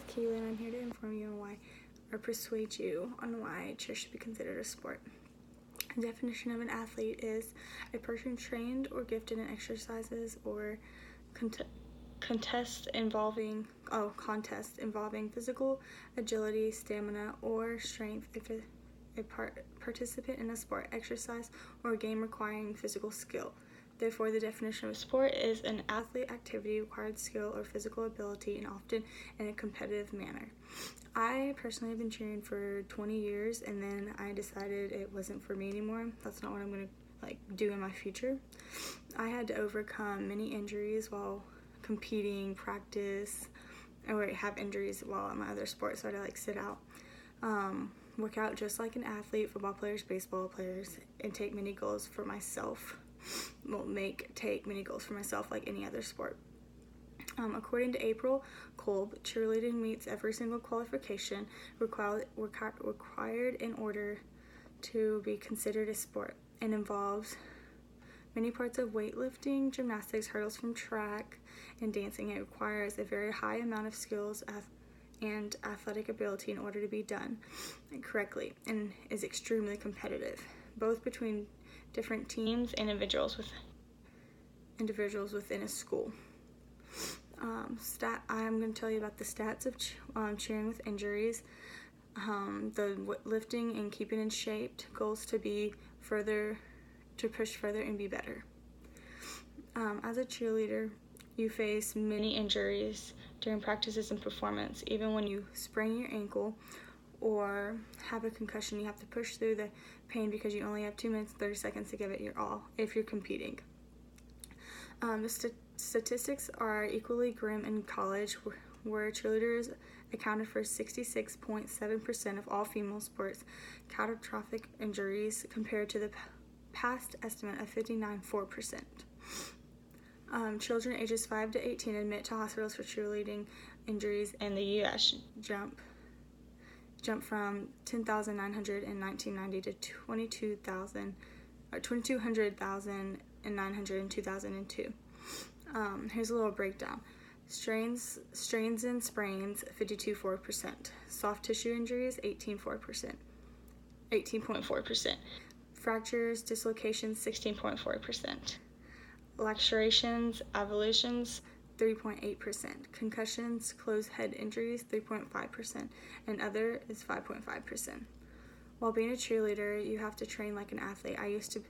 is Kaylee, and I'm here to inform you on why, or persuade you on why cheer should be considered a sport. The definition of an athlete is a person trained or gifted in exercises or contests involving physical agility, stamina, or strength. If a participant in a sport, exercise, or game requiring physical skill. Therefore, the definition of sport is an athlete activity required skill or physical ability, and often in a competitive manner. I personally have been cheering for 20 years, and then I decided it wasn't for me anymore. That's not what I'm going to do in my future. I had to overcome many injuries while competing, practice, or have injuries while in my other sports, so I had to sit out. Work out just like an athlete, football players, baseball players, and take many goals for myself. Take many goals for myself like any other sport. According to April Kolb, cheerleading meets every single qualification required in order to be considered a sport, and involves many parts of weightlifting, gymnastics, hurdles from track, and dancing. It requires a very high amount of skills and athletic ability in order to be done correctly, and is extremely competitive, both between different teams and individuals within a school. I'm going to tell you about the stats of cheering with injuries, the lifting and keeping in shape, goals to push further and be better. As a cheerleader, you face many injuries during practices and performance. Even when you sprain your ankle or have a concussion, you have to push through the pain because you only have 2 minutes and 30 seconds to give it your all if you're competing. The statistics are equally grim in college, where cheerleaders accounted for 66.7% of all female sports catastrophic injuries, compared to the past estimate of 59.4%. Children ages 5 to 18 admit to hospitals for cheerleading injuries in the U.S. jump from 10,900 in 1990 to 2,900,900 in 2002. Here's a little breakdown. Strains and sprains, 52.4%. Soft tissue injuries, 18.4%. Fractures, dislocations, 16.4%. Lacerations, avulsions, 3.8%. Concussions, closed head injuries, 3.5%. And other is 5.5%. While being a cheerleader, you have to train like an athlete. I used to do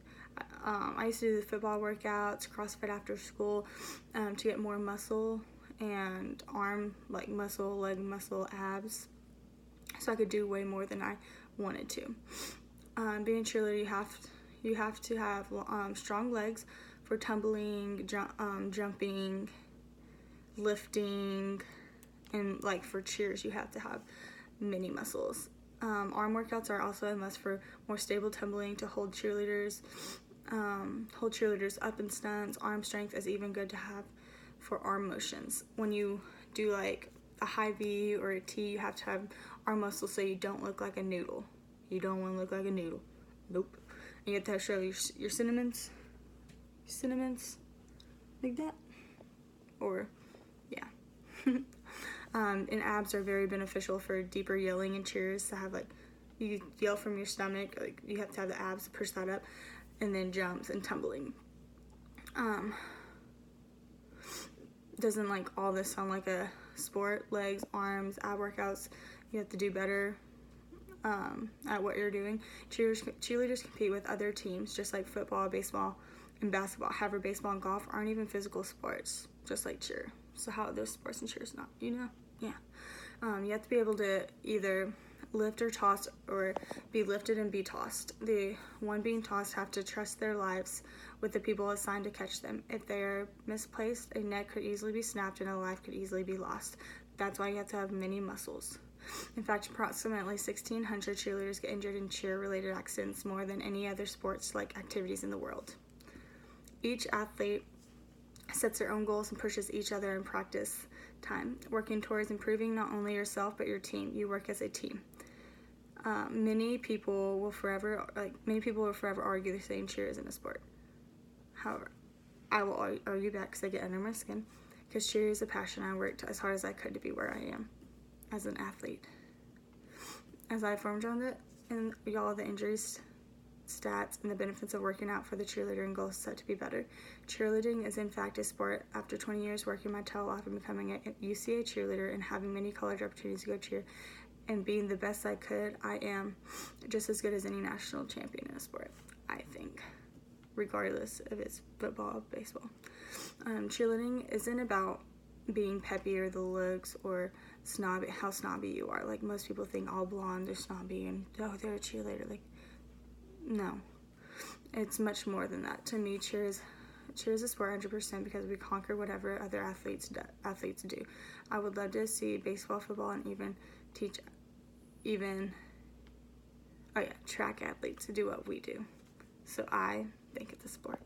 the football workouts, CrossFit after school, to get more muscle and arm muscle, leg muscle, abs, so I could do way more than I wanted to. Being a cheerleader, you have to have strong legs for tumbling, jumping, lifting, and for cheers, you have to have many muscles. Arm workouts are also a must for more stable tumbling, to hold cheerleaders up in stunts. Arm strength is even good to have for arm motions. When you do a high V or a T, you have to have arm muscles so you don't look like a noodle. You don't want to look like a noodle. Nope. And you have to show your cinnamons like that. Or, yeah. And abs are very beneficial for deeper yelling and cheers. To have you yell from your stomach, you have to have the abs to push that up, and then jumps and tumbling. Doesn't all this sound like a sport? Legs, arms, ab workouts. You have to do better at what you're doing. Cheerleaders compete with other teams, just like football, baseball, and basketball. However, baseball and golf aren't even physical sports, just like cheer. So how are those sports and cheers not? Yeah. You have to be able to either lift or toss, or be lifted and be tossed. The one being tossed have to trust their lives with the people assigned to catch them. If they are misplaced, a neck could easily be snapped and a life could easily be lost. That's why you have to have many muscles. In fact, approximately 1,600 cheerleaders get injured in cheer-related accidents, more than any other sports activities in the world. Each athlete sets their own goals and pushes each other in practice time, working towards improving not only yourself but your team. You work as a team. Many people will forever argue the saying cheer isn't a sport. However, I will argue back because I get under my skin, because cheer is a passion. I worked as hard as I could to be where I am. as an athlete. As I informed y'all of the injuries, stats, and the benefits of working out for the cheerleader and goals set to be better. Cheerleading is in fact a sport. After 20 years working my tail off and becoming a UCA cheerleader and having many college opportunities to go cheer and being the best I could, I am just as good as any national champion in a sport, I think, regardless if it's football or baseball. Cheerleading isn't about being peppy or the looks or snobby, how snobby you are. Like, most people think all blondes are snobby and, oh, they're a cheerleader. Like, no, it's much more than that. To me, cheer is a sport 100% because we conquer whatever other athletes do. I would love to see baseball, football, and even track athletes to do what we do. So I think it's a sport.